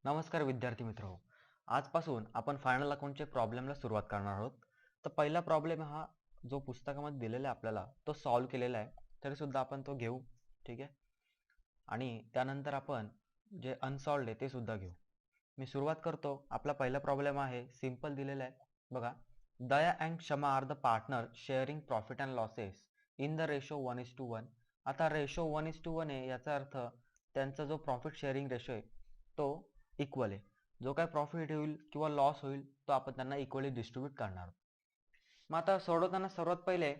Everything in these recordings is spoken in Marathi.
नमस्कार विद्यार्थी मित्र. आजपासून आपण फायनल अकाउंटचे प्रॉब्लेमला सुरुवात करणार आहोत. तर पहिला प्रॉब्लेम हा जो पुस्तकामध्ये दिलेला आहे आपल्याला तो सॉल्व्ह केलेला आहे. तरी सुद्धा आपण तो घेऊ. ठीक आहे. आणि त्यानंतर आपण जे अनसॉल्व्ड आहे ते सुद्धा घेऊ. मी सुरुवात करतो. आपला पहिला प्रॉब्लेम आहे, सिंपल दिलेला आहे. बघा, Daya and Kshama are the partner sharing profit and losses in the ratio 1:1. आता रेशो 1:1 आहे, याचा अर्थ त्यांचा जो प्रॉफिट शेअरिंग रेशो आहे तो इक्वल आहे. जो काय प्रॉफिट होईल किंवा लॉस होईल तो आपण त्यांना इक्वली डिस्ट्रीब्यूट करणार. मग आता सोडवताना सर्वात पहिले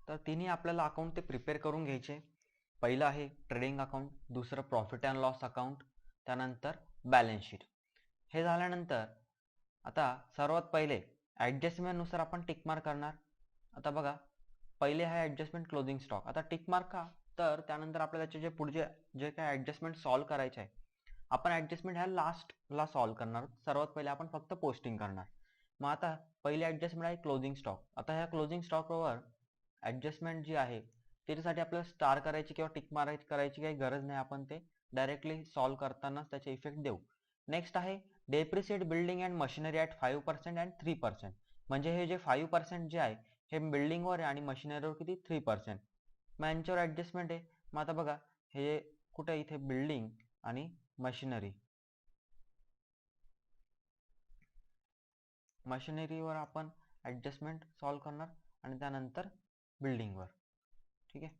तर तिन्ही आपल्याला अकाउंट ते प्रिपेअर करून घ्यायचे. पहिलं आहे ट्रेडिंग अकाउंट, दुसरं प्रॉफिट अँड लॉस अकाउंट, त्यानंतर बॅलन्स शीट. हे झाल्यानंतर आता सर्वात पहिले ॲडजस्टमेंटनुसार आपण टिक मार्क करणार. आता बघा, पहिले आहे ॲडजस्टमेंट क्लोजिंग स्टॉक. आता टिक मार्क का, तर त्यानंतर आपल्याला त्याचे जे पुढचे जे काय ॲडजस्टमेंट सॉल्व्ह करायचे आहे आपण ॲडजस्टमेंट ह्या लास्टला सॉल्व्ह करणार. सर्वात पहिले आपण फक्त पोस्टिंग करणार. मग आता पहिली ॲडजस्टमेंट आहे क्लोजिंग स्टॉक. आता ह्या क्लोजिंग स्टॉकवर ॲडजस्टमेंट जी आहे त्याच्यासाठी आपल्याला स्टार करायची किंवा टिक मार्क करायची काही गरज नाही. आपण ते डायरेक्टली सॉल्व्ह करतानाच त्याचे इफेक्ट देऊ. नेक्स्ट आहे depreciate building and machinery at 5% and 3%. म्हणजे हे जे 5% जे आहे हे बिल्डिंगवर आहे आणि मशिनरीवर किती 3%. मग यांच्यावर ॲडजस्टमेंट आहे. मग आता बघा, हे कुठे इथे बिल्डिंग आणि मशिनरीवर आपण ॲडजस्टमेंट सॉल्व्ह करणार आणि त्यानंतर बिल्डिंगवर. ठीक आहे,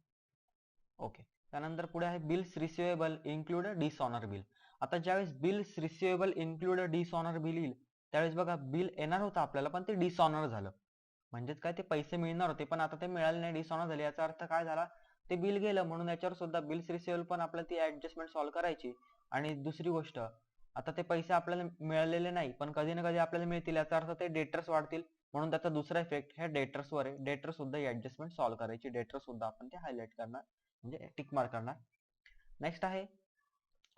ओके. त्यानंतर पुढे आहे bills receivable include dishonour bill. आता ज्यावेळेस bills receivable include dishonour bill येईल त्यावेळेस बघा, बिल येणार होतं आपल्याला पण ते डिसऑनर झालं. म्हणजेच काय, ते पैसे मिळणार होते पण आता ते मिळाले नाही, डिसऑनर झाले. याचा अर्थ काय झाला, ते बिल गेलं. म्हणून याच्यावर सुद्धा बिल्स रिसिवेबल पण आपल्याला ती ॲडजस्टमेंट सॉल्व्ह करायची. आणि दुसरी गोष्ट, आता ते पैसे आपल्याला मिळालेले नाही पण कधी ना कधी आपल्याला मिळतील, याचा अर्थ ते डेटर्स वाढतील. म्हणून त्याचा दुसरा इफेक्ट ह्या डेटर्सवर आहे. डेटर सुद्धा ही ॲडजस्टमेंट सॉल्व्ह करायची. डेटर सुद्धा आपण ते हायलाइट करणार, म्हणजे टिक मार्क करणार. नेक्स्ट आहे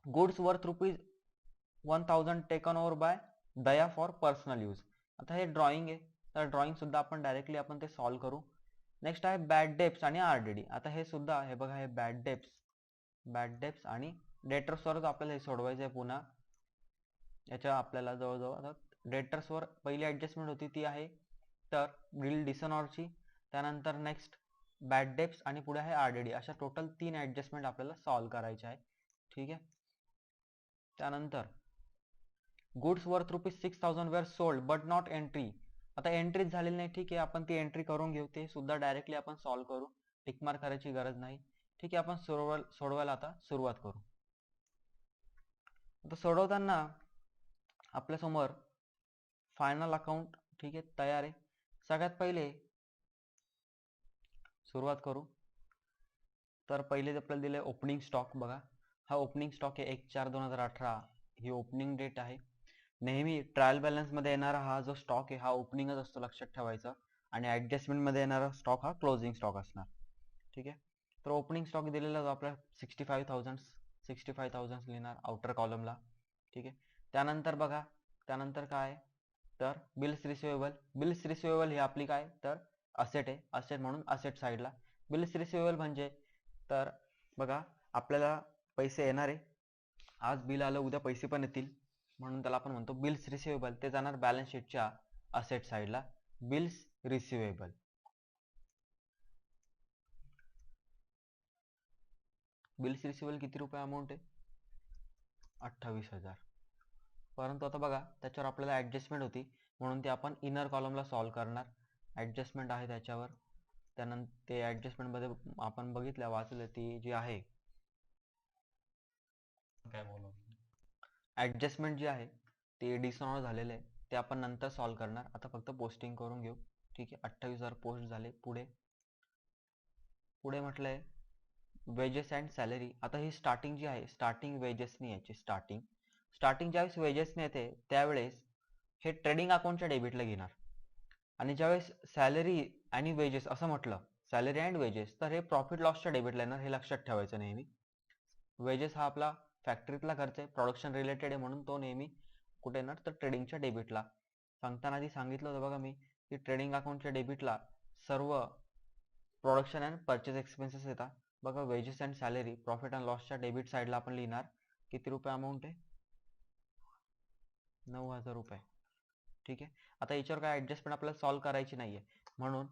goods worth ₹1000 taken over by Daya for personal use. आता हे ड्रॉइंग आहे तर ड्रॉइंग सुद्धा आपण डायरेक्टली आपण ते सॉल्व्ह करू. नेक्स्ट आहे बॅड डेप्स आणि आरडीडी. आता हे सुद्धा हे बघा, हे बॅड डेप्स आणि डेटर्सवरच आपल्याला हे सोडवायचं आहे. पुन्हा याच्या आपल्याला जवळजवळ आता डेटर्सवर पहिली ॲडजस्टमेंट होती ती आहे तर बिल डिसऑनरची, त्यानंतर नेक्स्ट बॅड डेप्स आणि पुढे आहे आरडीडी. अशा टोटल 3 ॲडजस्टमेंट आपल्याला सॉल्व्ह करायच्या आहे. ठीक आहे. त्यानंतर goods worth ₹6000 were sold but not entry. आता एंट्रीच झालेली नाही. ठीक आहे, आपण ती एंट्री करून घेऊ. ते सुद्धा डायरेक्टली आपण सॉल्व्ह करू. टिक मार्क करायची गरज नाही. ठीक आहे, आपण सोडवायला आता सुरुवात करू. आता सोडवताना आपल्यासमोर फायनल अकाउंट ठीक आहे तयार आहे. सगळ्यात पहिले सुरुवात करू तर पहिले आपल्याला दिले ओपनिंग स्टॉक. बघा, हा ओपनिंग स्टॉक आहे 1/4/2018 ही ओपनिंग डेट आहे. नेहमी ट्रायल बॅलन्स मध्ये येणारा हा जो स्टॉक आहे हा ओपनिंगच असतो, लक्षात ठेवायचा. आणि ऍडजस्टमेंट मध्ये येणारा स्टॉक हा क्लोजिंग स्टॉक असणार. ठीक आहे, तर ओपनिंग स्टॉक दिलेला जो आपला 65,000 लिहिणार आउटर कॉलमला. ठीक आहे. त्यानंतर बघा, त्यानंतर काय तर बिल्स रिसिवेबल ही आपली काय तर असेट आहे. असेट म्हणून असेट साईडला बिल्स रिसिवेबल म्हणजे तर बघा, आपल्याला पैसे येणार आहे. आज बिल आलं, उद्या पैसे पण येतील, म्हणून त्याला आपण म्हणतो बिल्स रिसिवेबल. ते जाणार बॅलन्स शीटच्या असेट साईडला. बिल्स रिसिवेबल किती रुपये अमाऊंट आहे? 28,000. परंतु आता बघा, त्याच्यावर आपल्याला ॲडजस्टमेंट होती म्हणून ते आपण इनर कॉलमला सॉल्व्ह करणार. ॲडजस्टमेंट आहे त्याच्यावर. त्यानंतर ते ॲडजस्टमेंटमध्ये आपण बघितलं वाचलं ती जी आहे काय बोलू. ॲडजस्टमेंट जी आहे ते डिसऑनर झालेलं आहे, ते आपण नंतर सॉल्व्ह करणार. आता फक्त पोस्टिंग करून घेऊ. ठीक आहे, 28,000 पोस्ट झाले. पुढे म्हटलंय वेजेस अँड सॅलरी. आता ही स्टार्टिंग जी आहे, स्टार्टिंग वेजेसनी याची स्टार्टिंग ज्यावेळेस वेजेसने येते त्यावेळेस हे ट्रेडिंग अकाउंटच्या डेबिटला घेणार. आणि ज्यावेळेस सॅलरी आणि वेजेस असं म्हटलं, सॅलरी अँड वेजेस, तर हे प्रॉफिट लॉसच्या डेबिटला येणार. हे लक्षात ठेवायचं नेहमी. वेजेस हा आपला फॅक्टरीतला खर्च आहे, प्रोडक्शन रिलेटेड आहे, म्हणून तो नेहमी कुठे येणार तर ट्रेडिंगच्या डेबिटला. सांगताना आधी सांगितलं होतं बघा मी की ट्रेडिंग अकाउंटच्या डेबिटला सर्व प्रोडक्शन अँड परचेस एक्सपेन्सेस येतात. बघा, wages and salary profit and लॉसच्या डेबिट साईडला आपण लिहिणार. किती रुपये अमाऊंट आहे? 9,000 रुपये. ठीक आहे. आता याच्यावर काय ॲडजस्टमेंट आपल्याला सॉल्व करायची नाही आहे, म्हणून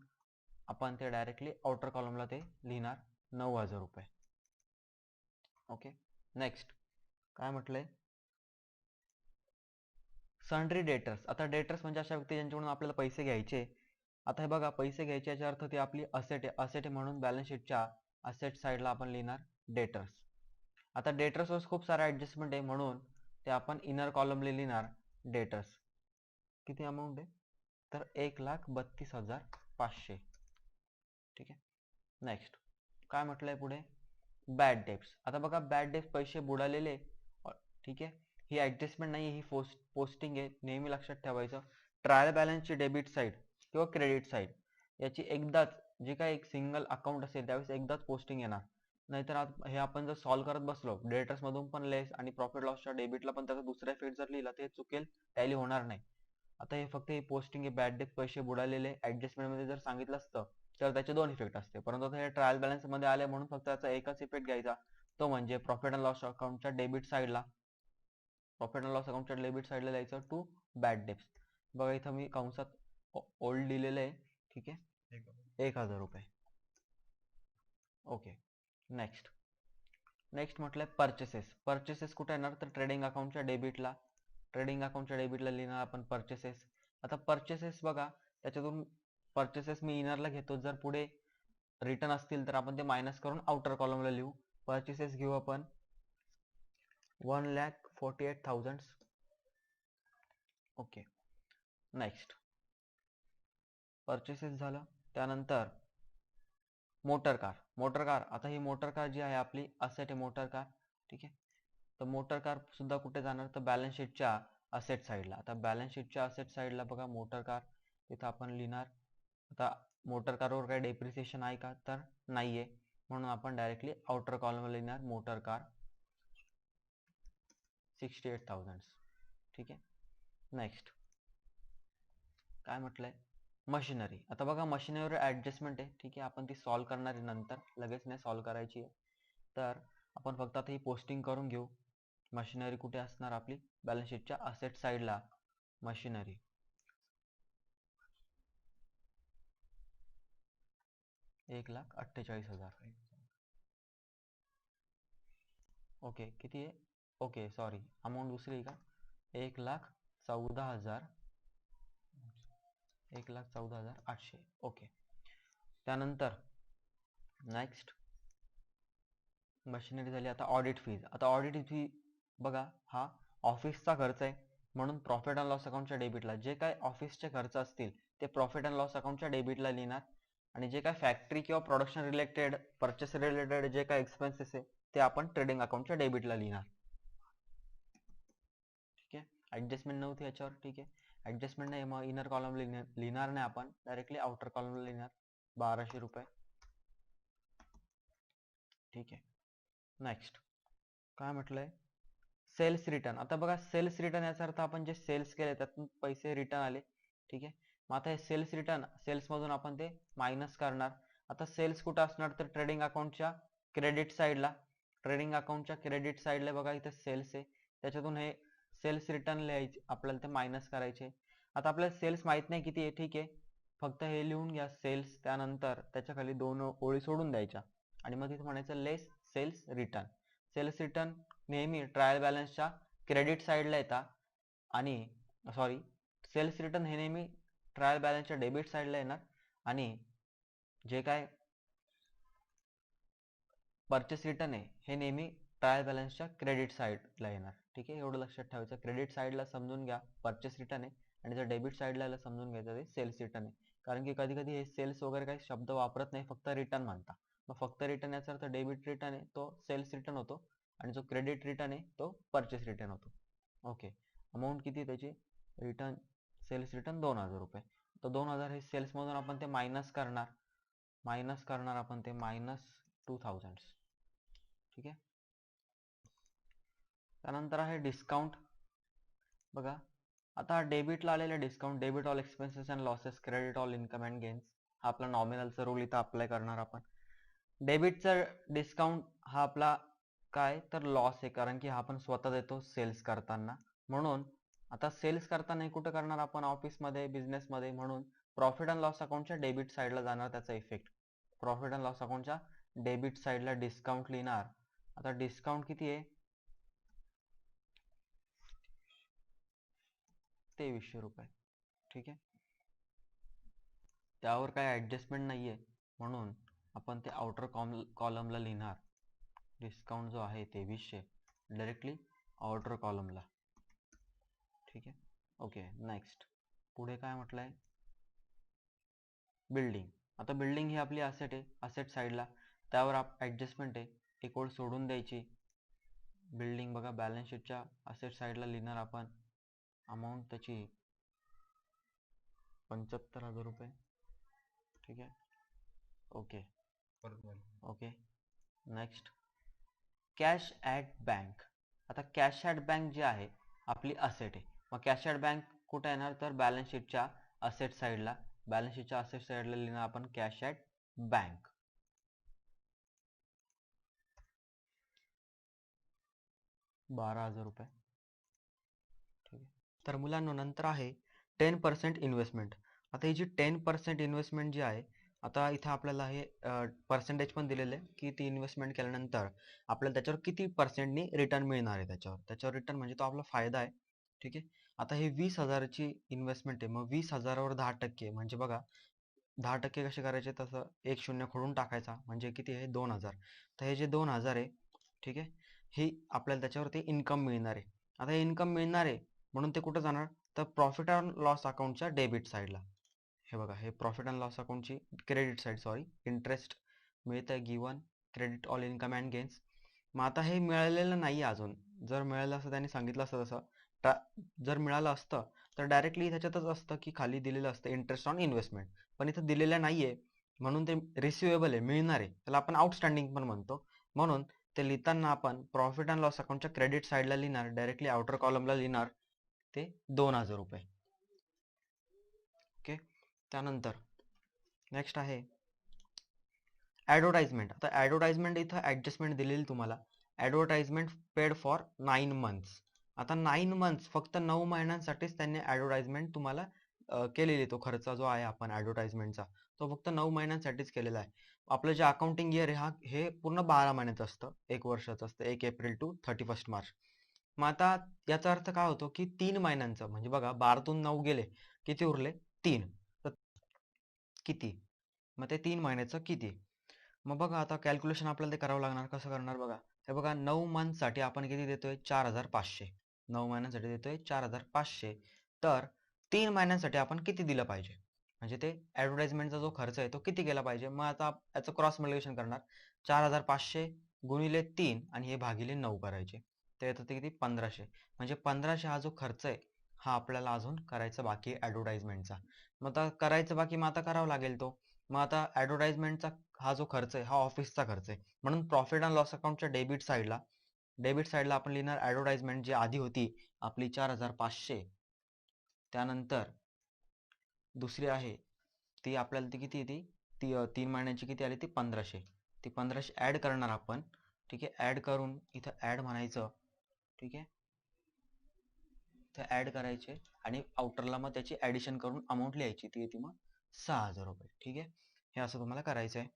आपण ते डायरेक्टली आउटर कॉलमला ते लिहिणार 9,000 रुपये. ओके. नेक्स्ट काय म्हटलंय, सन्ड्री डेटर्स. आता डेटर्स म्हणजे अशा व्यक्ती ज्यांच्याकडून आपल्याला पैसे घ्यायचे. आता हे बघा, पैसे घ्यायचे याचा अर्थ ती आपली असेट आहे. असेट आहे म्हणून बॅलन्स शीटच्या असेट साईडला आपण लिहिणार डेटर्स. आता डेटर्सवर खूप सारा ॲडजस्टमेंट आहे म्हणून ते आपण इनर कॉलमला लिहिणार डेटर्स. किती अमाऊंट आहे, तर 1,32,500. ठीक आहे. नेक्स्ट काय म्हटलंय पुढे, बॅड डेब्ट्स. आता बघा, बॅड डेब्ट्स पैसे बुडालेले. ठीक आहे. ही ॲडजस्टमेंट नाही आहे, ही पोस्टिंग आहे. नेहमी लक्षात ठेवायचं, ट्रायल बॅलन्सची डेबिट साईड किंवा क्रेडिट साईड याची एकदाच, जे काही एक सिंगल अकाउंट असेल त्यावेळेस एकदाच पोस्टिंग येणार. नाहीतर हे आपण जर सॉल्व करत बसलो, डेटर्स मधून पण लेस आणि प्रॉफिट लॉसच्या डेबिटला पण त्याचा दुसरा इफेक्ट जर लिहिला ते चुकेल, टॅली होणार नाही. आता हे फक्त ही पोस्टिंग आहे, बॅड डेट पैसे बुडालेले. ॲडजस्टमेंटमध्ये जर सांगितलं असतं तर त्याचे 2 इफेक्ट असते, परंतु आता हे ट्रायल बॅलन्समध्ये आले म्हणून फक्त त्याचा एकच इफेक्ट घ्यायचा, तो म्हणजे प्रॉफिट अँड लॉस अकाउंटच्या डेबिट साईडला, प्रॉफिट अँड लॉस अकाउंटच्या डेबिट साईडला लिहायचं टू बॅड डेब्ट्स. बघा इथं मी कंसात ओल्ड लिहिलेलं आहे. ठीक आहे, 1,000 रुपये. ओके. नेक्स्ट म्हटलंय परचेसेस. परचेसेस कुठे येणार, तर ट्रेडिंग अकाउंटच्या डेबिटला. ट्रेडिंग अकाउंटच्या डेबिटला लिहिणार आपण परचेसेस. आता परचेसेस बघा, त्याच्यातून परचेसेस मी इनरला घेतो, जर पुढे रिटर्न असतील तर आपण ते मायनस करून आउटर कॉलमला लिहू. परचेसेस घेऊ आपण 1,48,000. ओके. नेक्स्ट परचेसेस झालं. त्यानंतर मोटर कार. आता ही मोटर कार जी आहे आपली असेट आहे, मोटर कार. ठीक आहे. तर मोटर कार सुद्धा कुठे जाणार, तर बॅलन्स शीटच्या असेट साईडला. आता बॅलन्स शीटच्या असेट साईडला बघा मोटर कार, तिथं आपण लिहिणार. आता मोटर कारवर काही डेप्रिसिएशन आहे का, तर नाहीये, म्हणून आपण डायरेक्टली आउटर कॉलमला लिहिणार मोटर कार 68,000. ठीक आहे. नेक्स्ट काय म्हटलंय, मशिनरी. आता बघा, मशिनरीवर ॲडजस्टमेंट आहे. ठीक आहे, आपण ती सॉल्व करणार आहे नंतर, लगेच नाही सॉल्व करायची आहे. तर आपण फक्त आता ही पोस्टिंग करून घेऊ. मशिनरी कुठे असणार आपली, बॅलन्स शीटच्या असेट साईडला मशिनरी. एक 1,48,000. ओके. किती आहे, ओके सॉरी, अमाऊंट दुसरी आहे का, 1,14,000. 1,14,800. ओके. त्यानंतर नेक्स्ट मशिनरी झाली. आता ऑडिट फीज. आता ऑडिट फी बघा, हा ऑफिसचा खर्च आहे म्हणून प्रॉफिट अँड लॉस अकाउंटच्या डेबिटला. जे काय ऑफिसचे खर्च असतील ते प्रॉफिट अँड लॉस अकाउंटच्या डेबिटला लिहिणार, आणि जे काय फॅक्टरी किंवा प्रोडक्शन रिलेटेड, परचेस रिलेटेड जे काय एक्सपेन्सेस आहे ते आपण ट्रेडिंग अकाउंटच्या डेबिटला लिहिणार. ठीक आहे. ॲडजस्टमेंट नव्हती याच्यावर. ठीक आहे, ॲडजस्टमेंट नाही, मग इनर कॉलम लिहिणार नाही आपण, डायरेक्टली आउटर कॉलमला लिहिणार 1,200 रुपये. ठीक आहे. नेक्स्ट काय म्हटलंय, सेल्स रिटर्न. आता बघा, सेल्स रिटर्न याचा अर्थ आपण जे सेल्स केले त्यातून पैसे रिटर्न आले. ठीक आहे. मग आता हे सेल्स रिटर्न, सेल्स मधून आपण ते मायनस करणार. आता सेल्स कुठं असणार, तर ट्रेडिंग अकाउंटच्या क्रेडिट साईडला. ट्रेडिंग अकाउंटच्या क्रेडिट साईडला बघा इथे सेल्स आहे, त्याच्यातून हे सेल्स रिटर्न लिहायचे, आपल्याला ते मायनस करायचे. आता आपल्याला सेल्स माहित नाही किती आहे. ठीक आहे, फक्त हे लिहून घ्या सेल्स, त्यानंतर त्याच्या खाली 2 ओळी सोडून द्यायच्या, आणि मग तिथे म्हणायचं लेस सेल्स रिटर्न. सेल्स रिटर्न नेहमी ट्रायल बॅलन्सच्या क्रेडिट साईडला येतात, आणि सॉरी, सेल्स रिटर्न हे नेहमी ट्रायल बॅलन्सच्या डेबिट साईडला येणार, आणि जे काय परचेस रिटर्न आहे हे नेहमी ट्रायल बॅलन्सच्या क्रेडिट साईडला येणार. ठीक आहे, एवढं लक्षात ठेवायचं. क्रेडिट साईडला समजून घ्या परचेस रिटर्न आहे, आणि जर डेबिट साईडला समजून घ्यायचं ते सेल्स रिटर्न आहे. कारण की कधी कधी हे सेल्स वगैरे काही शब्द वापरत नाही, फक्त रिटर्न म्हणता. मग फक्त रिटर्न याचा अर्थ डेबिट रिटर्न आहे तो सेल्स रिटर्न होतो, आणि जो क्रेडिट रिटर्न आहे तो परचेस रिटर्न होतो. ओके. अमाऊंट किती त्याची, रिटर्न सेल्स रिटर्न 2,000 रुपये. तर 2,000 हे सेल्समधून आपण ते मायनस करणार. आपण ते -2,000. ठीक आहे. त्यानंतर आहे डिस्काउंट. बघा, आता डेबिटला आलेला discount, debit all expenses and losses, credit all income and gains, हा आपला नॉमिनलचा रूल इथं अप्लाय करणार आपण. डेबिटचा डिस्काउंट हा आपला काय, तर लॉस आहे, कारण की हा आपण स्वतः देतो सेल्स करताना, म्हणून आता सेल्स करताना कुठं करणार आपण, ऑफिसमध्ये, बिझनेसमध्ये, म्हणून प्रॉफिट अँड लॉस अकाउंटच्या डेबिट साईडला जाणार त्याचा इफेक्ट. प्रॉफिट अँड लॉस अकाउंटच्या डेबिट साईडला डिस्काउंट लिहिणार. आता डिस्काउंट किती आहे, 2300 रुपये. ठीक आहे, त्यावर काय ॲडजस्टमेंट नाही आहे म्हणून आपण ते आउटर कॉलमला लिहिणार. डिस्काउंट जो आहे 2300 डायरेक्टली आउटर कॉलमला. ठीक आहे, ओके. नेक्स्ट पुढे काय म्हटलंय, बिल्डिंग. आता बिल्डिंग ही आपली असेट आहे, असेट साईडला, त्यावर ॲडजस्टमेंट आहे, एक ओळ सोडून द्यायची. बिल्डिंग बघा बॅलन्स शीटच्या असेट साईडला लिहिणार आपण. अमाऊंट त्याची 75,000 रुपये. ठीक आहे, okay okay. Next cash at bank. आता कॅश ॲट बँक जी आहे आपली असेट आहे, मग कॅश ॲट बँक कुठे येणार, तर बॅलन्स शीटच्या असेट साईडला. बॅलन्स शीटच्या असेट साईडला लिहिणार आपण कॅश ॲट बँक. 12,000 रुपये. ठीक आहे, तर मुलांनो नंतर आहे 10% इन्व्हेस्टमेंट. आता ही जी 10% इन्व्हेस्टमेंट जी आहे, आता इथं आपल्याला हे पर्सेंटेज पण दिलेलं आहे की ती इन्व्हेस्टमेंट केल्यानंतर आपल्याला त्याच्यावर किती पर्सेंटनी रिटर्न मिळणार आहे. त्याच्यावर रिटर्न म्हणजे तो आपला फायदा आहे. ठीक आहे, आता हे 20,000ची इन्व्हेस्टमेंट आहे, मग 20,000वर 10% म्हणजे बघा 10% कसे करायचे, तसं एक शून्य खोडून टाकायचा, म्हणजे किती आहे 2,000. तर हे जे 2,000 आहे, ठीक आहे, हे आपल्याला त्याच्यावरती इन्कम मिळणार आहे. आता हे इन्कम मिळणार आहे म्हणून ते कुठं जाणार, तर प्रॉफिट अँड लॉस अकाउंटच्या डेबिट साईडला. हे बघा, हे प्रॉफिट अँड लॉस अकाउंटची क्रेडिट साईड, सॉरी, इंटरेस्ट मिळतं given credit all income and gains. मग आता हे मिळालेलं नाही अजून. जर मिळालं असतं त्यांनी सांगितलं असतं तसं, जर मिळालं असतं तर डायरेक्टली त्याच्यातच असतं की खाली दिलेलं असतं इंटरेस्ट ऑन इन्व्हेस्टमेंट, पण इथं दिलेलं नाहीये म्हणून ते रिसिवेबल आहे, मिळणार आहे, त्याला आपण आउटस्टँडिंग पण म्हणतो. म्हणून ते लिहिताना आपण प्रॉफिट अँड लॉस अकाउंटच्या क्रेडिट साईडला लिहिणार, डायरेक्टली आउटर कॉलमला लिहिणार ते 2,000 रुपये. ओके, त्यानंतर नेक्स्ट आहे ॲडव्हर्टाइजमेंट. आता ॲडव्हर्टाइजमेंट इथं ॲडजस्टमेंट दिलेली तुम्हाला. Advertisement paid for 9 months. आता 9 मंथ्स, फक्त 9 महिन्यांसाठीच त्यांनी ॲडव्हर्टाइजमेंट तुम्हाला केलेली. तो खर्च जो आहे आपण ॲडव्हर्टाइजमेंटचा, तो फक्त 9 महिन्यांसाठीच केलेला आहे. आपलं जे अकाउंटिंग इयर आहे हे पूर्ण 12 महिन्याचं असतं, 1 वर्षाचं असतं, 1 एप्रिल टू 31 मार्च. मग आता याचा अर्थ काय होतो की 3 महिन्यांचं, म्हणजे बघा 12तून 9 गेले, किती उरले 3. तर किती, मग ते 3 महिन्याचं किती. मग बघा आता कॅल्क्युलेशन आपल्याला ते करावं लागणार. कसं करणार बघा, हे बघा 9 मंथसाठी आपण किती देतोय, 4,500. 9 महिन्यांसाठी देतोय 4,500. तर 3 महिन्यांसाठी आपण किती दिलं पाहिजे, म्हणजे ते ॲडव्हर्टाइजमेंटचा जो खर्च आहे तो किती गेला पाहिजे. मग आता याचं क्रॉस मल्टिप्लिकेशन करणार, 4,500 गुणिले 3 आणि हे भागिले 9 करायचे, ते येतं ते किती 1,500. म्हणजे 1,500 हा जो खर्च आहे हा आपल्याला अजून करायचा बाकी आहे ॲडव्हर्टाइजमेंटचा. मग आता करायचं बाकी, मग आता करावं लागेल तो. मग आता ॲडव्हर्टाइजमेंटचा हा जो खर्च आहे हा ऑफिसचा खर्च आहे, म्हणून प्रॉफिट अँड लॉस अकाउंटच्या डेबिट साईडला आपण लिहिणार ॲडव्हर्टाइजमेंट जी आधी होती आपली 4,500. त्यानंतर दुसरी आहे ती आपल्याला ती किती येते, ती 3 महिन्यांची किती आली, ती 1,500. ती 1,500 ॲड करणार आपण. ठीक आहे, ॲड करून इथं ॲड म्हणायचं. ठीक आहे, इथं ॲड करायचे आणि आउटरला मग त्याची ॲडिशन करून अमाऊंट लिहायची, ती येते मग 6,000 रुपये. ठीक आहे, हे असं तुम्हाला करायचं आहे.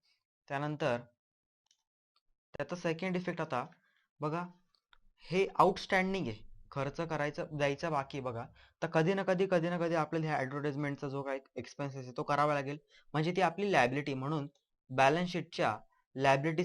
त्यानंतर त्याचा सेकंड इफेक्ट आता बघा, हे आउटस्टँडिंग आहे, खर्च करायचं द्यायचा बाकी बघा. तर कधी ना कधी आपल्याला ह्या ॲडव्हर्टाइजमेंटचा जो काही एक्सपेन्सेस आहे तो करावा लागेल, म्हणजे ती आपली लायबिलिटी. म्हणून बॅलन्स शीटच्या लायबिलिटी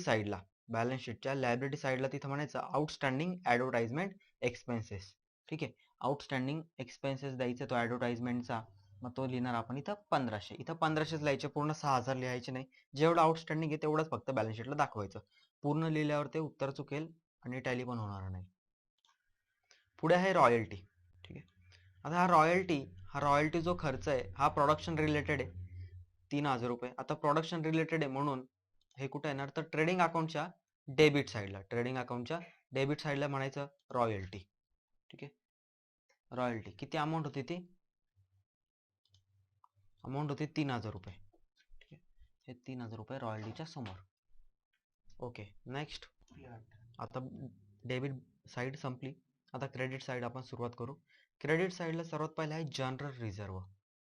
साईडला तिथं म्हणायचं आउटस्टँडिंग ॲडव्हर्टाइजमेंट एक्सपेन्सेस. ठीक आहे, आउटस्टँडिंग एक्सपेन्सेस द्यायचा तो ॲडव्हर्टाइजमेंटचा. मग तो लिहिणार आपण इथं 1,500. इथं 1,500च लिहायचे, पूर्ण 6,000 लिहायचे नाही. जेवढं आउटस्टँडिंग आहे तेवढंच फक्त बॅलन्स शीटला दाखवायचं. पूर्ण लिहिल्यावर ते उत्तर चुकेल आणि टॅली पण होणार नाही. पुढे आहे रॉयल्टी. ठीक आहे, आता हा रॉयल्टी जो खर्च आहे हा प्रोडक्शन रिलेटेड आहे, 3,000 रुपये. आता प्रोडक्शन रिलेटेड आहे म्हणून हे कुठे येणार, तर ट्रेडिंग अकाउंटच्या डेबिट साईडला म्हणायचं रॉयल्टी. ठीक आहे, रॉयल्टी किती अमाऊंट होती, ती अमाऊंट होती 3,000 रुपये. ठीक आहे, हे 3,000 रुपये रॉयल्टीच्या समोर. ओके, नेक्स्ट आता डेबिट साईड संपली. आता क्रेडिट साईड आपण सुरुवात करू. क्रेडिट साईडला सर्वात पहिले आहे जनरल रिझर्व.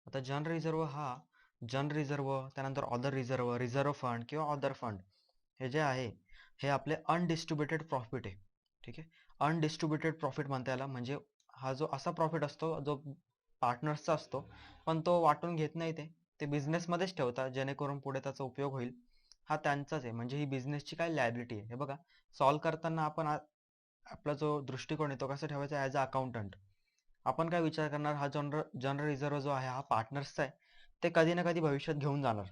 आता जनरल रिझर्व हा जनरल रिझर्व, त्यानंतर अदर रिझर्व, रिझर्व फंड किंवा अदर फंड हे जे आहे हे आपले अनडिस्ट्रीब्युटेड प्रॉफिट आहे. ठीक आहे, अनडिस्ट्रीब्युटेड प्रॉफिट म्हणता याला, म्हणजे हा जो असा प्रॉफिट असतो जो पार्टनर्सचा असतो पण तो वाटून घेत नाही, ते बिझनेसमध्येच ठेवतात जेणेकरून पुढे त्याचा उपयोग होईल. हा त्यांचाच आहे, म्हणजे ही बिझनेसची काय लायबिलिटी आहे. हे बघा, सॉल्व्ह करताना आपण आपला जो दृष्टिकोन आहे तो कसा ठेवायचा ॲज अ अकाउंटंट. आपण काय विचार करणार, हा जनरल रिझर्व जो आहे हा पार्टनर्सचा आहे, ते कधी ना कधी भविष्यात घेऊन जाणार,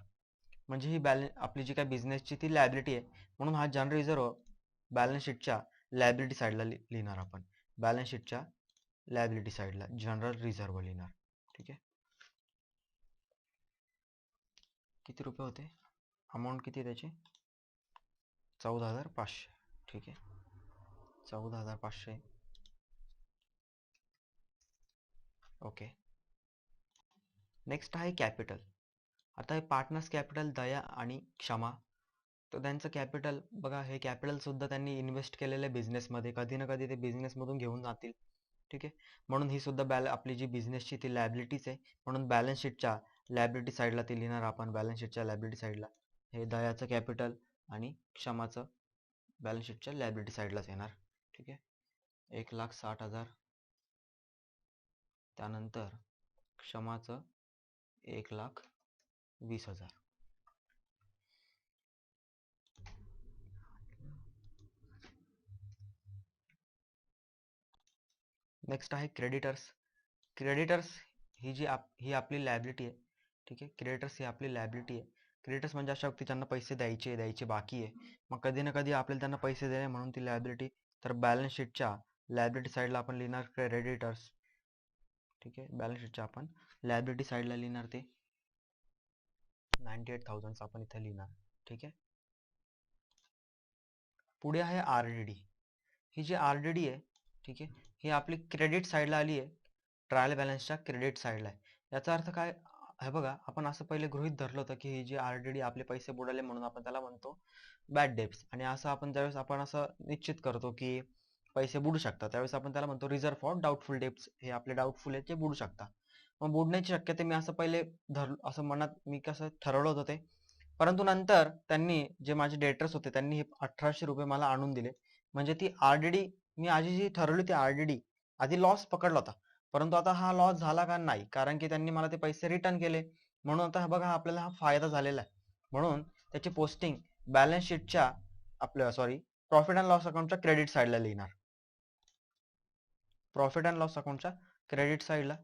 म्हणजे ही आपली जी काय बिझनेसची ती लायबिलिटी आहे. म्हणून हा जनरल रिझर्व बॅलन्स शीटच्या लायबिलिटी साईडला लिहिणार आपण. बॅलन्स शीटच्या लायबिलिटी साईडला जनरल रिझर्व लिहिणार. ठीक आहे, किती रुपये होते, अमाऊंट किती आहे त्याची, 14,500. ठीक आहे, 14,500. ओके. नेक्स्ट आहे कॅपिटल. आता हे पार्टनर्स कॅपिटल, दया आणि क्षमा, तर त्यांचं कॅपिटल बघा, हे कॅपिटल सुद्धा त्यांनी इन्व्हेस्ट केलेलं आहे बिझनेसमध्ये, कधी ना कधी ते बिझनेसमधून घेऊन जातील. ठीक आहे, म्हणून ही सुद्धा आपली जी बिझनेसची ती लायबिलिटीज आहे, म्हणून बॅलन्स शीटच्या लायबिलिटी साईडला ती लिहिणार आपण. बॅलन्स शीटच्या लायबिलिटी साईडला हे दयाचं कॅपिटल आणि क्षमाचं बॅलन्स शीटच्या लायबिलिटी साईडलाच येणार. ठीक आहे, 1,60,000, त्यानंतर क्षमाचं 1,20,000. नेक्स्ट आहे क्रेडिटर्स. क्रेडिटर्स ही आपली लायबिलिटी आहे. ठीक आहे, क्रेडिटर्स ही आपली लायबिलिटी आहे. क्रेडिटर्स म्हणजे अशा व्यक्ती ज्यांना पैसे द्यायचे बाकी आहे, मग कधी ना कधी आपल्याला त्यांना पैसे देणे, म्हणून ती लायबिलिटी. तर बॅलन्स शीटच्या लायबिलिटी साईडला आपण लिहिणार क्रेडिटर्स. ठीक आहे, बॅलन्स शीटच्या आपण लायबिलिटी साईडला लिहिणार ते 98,000 आपण इथे लिहिणार. ठीक आहे, पुढे आहे RDD. ही जी RDD आहे, ठीक आहे, ही आपली क्रेडिट साईडला आली आहे, ट्रायल बॅलन्सच्या क्रेडिट साईडला आहे. याचा अर्थ काय, हे बघा, आपण असं पहिले गृहीत धरलं होतं की ही जी RDD आपले पैसे बुडाले म्हणून आपण त्याला म्हणतो बॅड डेब्ट्स, आणि असं आपण ज्यावेळेस आपण असं निश्चित करतो की पैसे बुडू शकतात, त्यावेळेस आपण त्याला म्हणतो रिझर्व्ह फॉर डाऊटफुल डेब्ट्स. हे आपले डाऊटफुल आहेत, ते बुडू शकतात. मग बुडण्याची शक्यता मी असं पहिले असं मनात मी कसं ठरवलं होतं ते, परंतु नंतर त्यांनी जे माझे डेटर्स होते त्यांनी हे 1,800 रुपये मला आणून दिले. म्हणजे ती RDD मी आधी जी ठरवली ती RDD आधी लॉस पकडला होता, परंतु आता हा लॉस झाला का, नाही, कारण की त्यांनी मला ते पैसे रिटर्न केले. म्हणून आता बघा, आपल्याला हा फायदा झालेला आहे. म्हणून त्याची पोस्टिंग बॅलन्स शीटच्या आपल्या प्रॉफिट अँड लॉस अकाउंटच्या क्रेडिट साईडला लिहिणार. प्रॉफिट अँड लॉस अकाउंटच्या क्रेडिट साईडला.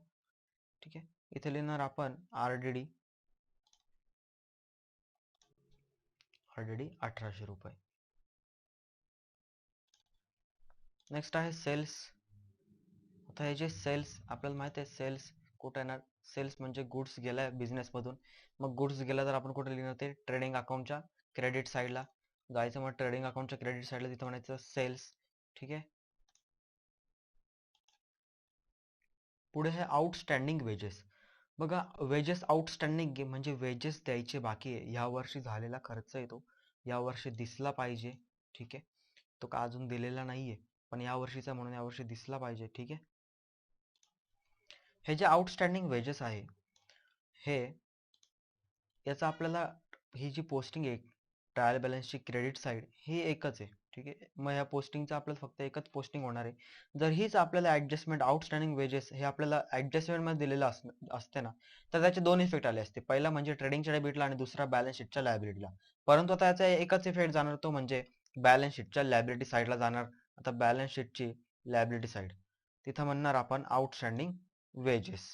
ठीक आहे, इथे लिहिणार आपण RDD 1,800 रुपये. नेक्स्ट आहे सेल्स. आता हे जे सेल्स आपल्याला माहिती आहे, सेल्स कुठे येणार, सेल्स म्हणजे गुड्स गेलाय बिझनेसमधून, मग गुड्स गेला तर आपण कुठे लिहिणार ते ट्रेडिंग अकाउंटच्या क्रेडिट साईडला जायचं. मग ट्रेडिंग अकाउंटच्या क्रेडिट साईडला तिथं म्हणायचं सेल्स. ठीक आहे, पुढे हे आउटस्टँडिंग वेजेस. बघा, वेजेस आउटस्टँडिंग म्हणजे वेजेस द्यायचे बाकी आहे, या वर्षी झालेला खर्च येतो, या वर्षी दिसला पाहिजे. ठीक आहे, तो का अजून दिलेला नाहीये, पण या वर्षीचा म्हणून या वर्षी दिसला पाहिजे. ठीक आहे, हे जे आउटस्टँडिंग वेजेस आहे, हे याचा आपल्याला ही जी पोस्टिंग आहे ट्रायल बॅलन्सची क्रेडिट साईड ही एकच आहे. ठीक आहे, मग या पोस्टिंगचा आपल्याला फक्त एकच पोस्टिंग होणार आहे. जर हीच आपल्याला ऍडजस्टमेंट आउटस्टँडिंग वेजेस हे आपल्याला ऍडजस्टमेंट मध्ये दिलेलं असते ना, तर त्याचे दोन इफेक्ट आले असते. पहिला म्हणजे ट्रेडिंगच्या डेबिटला आणि दुसरा बॅलन्स शीटच्या लायबिलिटीला. परंतु आता याचा एकच इफेक्ट जाणार, तो म्हणजे बॅलन्स शीटच्या लायबिलिटी साईडला जाणार. आता बॅलन्स शीटची लायबिलिटी साईड तिथं म्हणणार आपण आउटस्टँडिंग वेजेस.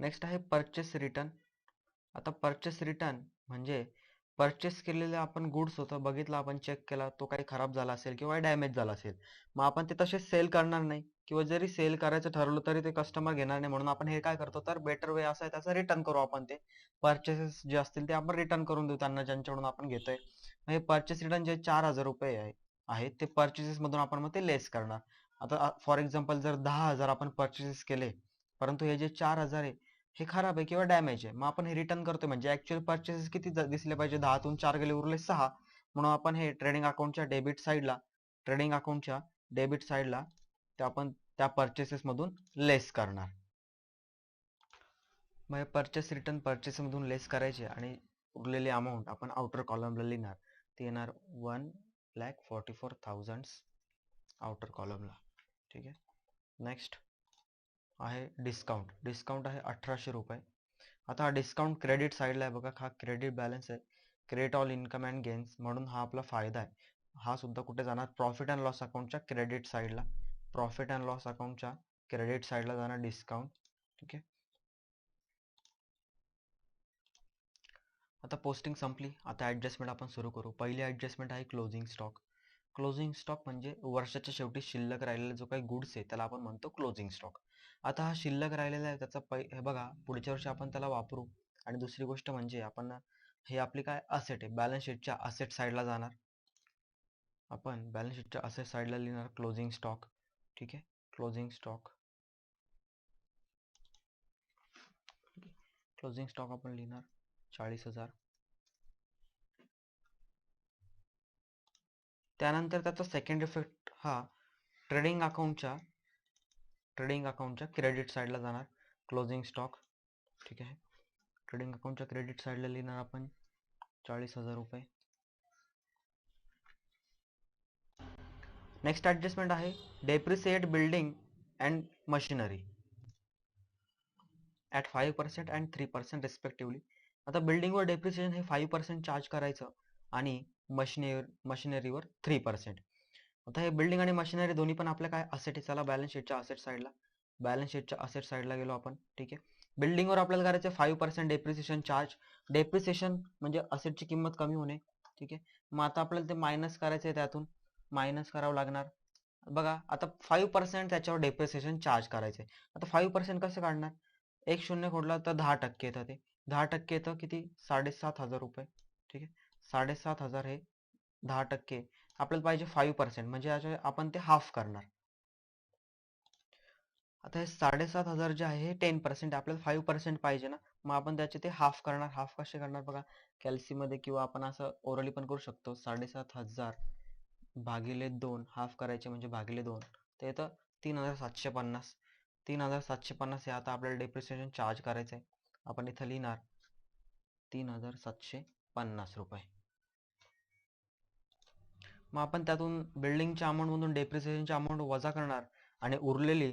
नेक्स्ट आहे परचेस रिटर्न. आता परचेस रिटर्न म्हणजे परचेस केलेले आपण गुड्स होतं, बघितलं, आपण चेक केला, तो काही खराब झाला असेल किंवा डॅमेज झाला असेल, मग आपण ते तसे सेल करणार नाही, किंवा जरी सेल करायचं ठरवलं तरी ते कस्टमर घेणार नाही. म्हणून आपण हे काय करतो, तर बेटर वे असा आहे त्याचा, रिटर्न करू आपण ते परचेसेस जे असतील ते आपण रिटर्न करून देऊ त्यांना ज्यांच्याकडून आपण घेतोय. हे परचेस रिटर्न जे 4,000 रुपये आहेत ते परचेसेस मधून आपण मग ते लेस करणार. आता फॉर एक्झाम्पल जर 10,000 आपण परचेसेस केले, परंतु हे जे 4,000 आहे हे खराब आहे किंवा डॅमेज आहे, मग आपण हे रिटर्न करतोय. म्हणजे ऍक्च्युअल परचेसेस किती दिसले पाहिजे, 10 तून 4 गेले, उरले 6. म्हणून आपण हे ट्रेडिंग अकाउंटच्या डेबिट साईडला ट्रेडिंग अकाउंटच्या डेबिट साईडला ते आपण त्या परचेसेस मधून लेस करणार. मग हे परचेस रिटर्न परचेस मधून लेस करायचे आणि उरलेली अमाऊंट आपण आउटर कॉलमला लिहिणार. ते येणार 1,44,000 आउटर कॉलमला. ठीक आहे. नेक्स्ट आहे डिस्काउंट. डिस्काउंट आहे 1800 रुपये. आता हा डिस्काउंट क्रेडिट साईडला आहे बघा. हा क्रेडिट बॅलन्स आहे. Credit all income and gains म्हणून हा आपला फायदा आहे. हा सुद्धा कुठे जाणार? प्रॉफिट अँड लॉस अकाउंटच्या क्रेडिट साईडला. प्रॉफिट अँड लॉस अकाउंटच्या क्रेडिट साईडला जाणार डिस्काउंट. ठीक आहे. आता पोस्टिंग संपली. आता ॲडजस्टमेंट आपण सुरू करू. पहिली ॲडजस्टमेंट आहे क्लोजिंग स्टॉक. क्लोजिंग स्टॉक म्हणजे वर्षाच्या शेवटी शिल्लक राहिलेला जो काही गुड्स आहे त्याला आपण म्हणतो क्लोजिंग स्टॉक. आता हा शिल्लक राहिलेला आहे त्याचा हे बघा पुढच्या वर्षी आपण त्याला वापरू. आणि दुसरी गोष्ट म्हणजे आपण हे आपली काय असेट आहे, बॅलन्स शीटच्या असेट साईडला जाणार. आपण बॅलन्स शीटच्या असेट साईडला लिहिणार क्लोजिंग स्टॉक. ठीक आहे. Closing stock. क्लोजिंग स्टॉक आपण लिहिणार 40,000. त्यानंतर त्याचा सेकंड इफेक्ट हा ट्रेडिंग अकाउंटच्या क्रेडिट साईडला जाणार क्लोजिंग स्टॉक. ठीक आहे. ट्रेडिंग अकाउंटच्या क्रेडिट साईडला लिहिणार आपण 40,000 रुपये. नेक्स्ट ॲडजस्टमेंट आहे depreciate building and machinery at 5% and 3% respectively. आता बिल्डिंगवर डेप्रिसिएशन हे 5% चार्ज करायचं आणि मशिनरीवर 3%. आता हे बिल्डिंग आणि मशिनरी दोन्ही पण आपल्या काय असेट आहे. चला बॅलन्स शीटच्या असेट साईडला गेलो आपण. ठीक आहे. बिल्डिंगवर आपल्याला करायचं 5% डेप्रिसिएशन चार्ज. डेप्रिसिएशन म्हणजे असेटची किंमत कमी होणे. ठीक आहे. मग आता आपल्याला ते मायनस करायचं आहे, त्यातून मायनस करावं लागणार. बघा आता 5% त्याच्यावर डेप्रिसिएशन चार्ज करायचे. आता 5% कसं काढणार? एक शून्य खोडला तर 10% येतं. ते 10% येतं किती? 7,500 रुपये. ठीक आहे. 7,500 हे 10% आपल्याला पाहिजे 5% म्हणजे आपण ते हाफ करणार. आता हे 7,500 जे आहे हे 10% आपल्याला 5% पाहिजे ना. मग आपण त्याचे ते हाफ करणार. हाफ कसे करणार बघा. कॅल्सी मध्ये किंवा आपण असं ओरली पण करू शकतो. 7,500 भागिले 2 हाफ करायचे म्हणजे भागिले 2 ते येतं 3,750. 3,750 हे आता आपल्याला डेप्रिसिएशन चार्ज करायचं आहे. आपण इथं लिहिणार 3,750 रुपये. मग आपण त्यातून बिल्डिंगच्या अमाऊंटमधून डेप्रिसिएशनच्या अमाऊंट वजा करणार आणि उरलेली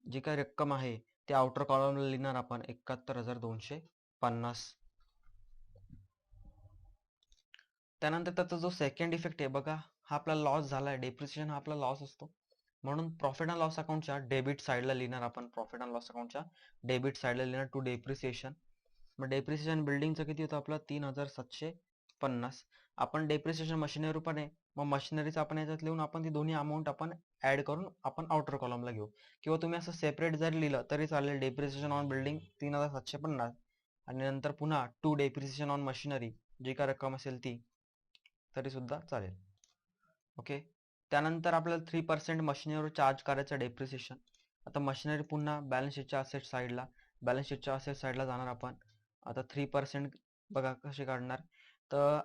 जी काही रक्कम आहे ती आउटर कॉलमला लिहिणार आपण 71,250. त्यानंतर त्याचा जो सेकंड इफेक्ट आहे बघा, हा आपला लॉस झाला आहे. डेप्रिसिएशन हा आपला लॉस असतो. म्हणून प्रॉफिट अँड लॉस अकाउंटच्या डेबिट साईडला लिहिणार आपण. प्रॉफिट अँड लॉस अकाउंटच्या डेबिट साईडला लिहिणार टू डेप्रिसिएशन. मग डेप्रिसिएशन बिल्डिंगचं किती होतं आपलं? 3,750. आपण डेप्रिसिएशन मशिनरी पण आहे. मग मशिनरीचं आपण याच्यात लिहून आपण ती दोन्ही अमाऊंट आपण ऍड करून आपण आउटर कॉलमला घेऊ. किंवा तुम्ही असं सेपरेट जरी लिहिलं तरी चालेल. डेप्रिसिएशन ऑन बिल्डिंग 3,750 आणि नंतर पुन्हा टू डेप्रिसिएशन ऑन मशिनरी जी काय रक्कम असेल ती तरी सुद्धा चालेल. ओके. त्यानंतर आपल्याला 3% मशिनरीवर चार्ज करायचं डेप्रिसिएशन. आता मशिनरी पुन्हा बॅलन्स शीटच्या असेट साईडला जाणार आपण. आता 3% बघा कसे काढणार. तर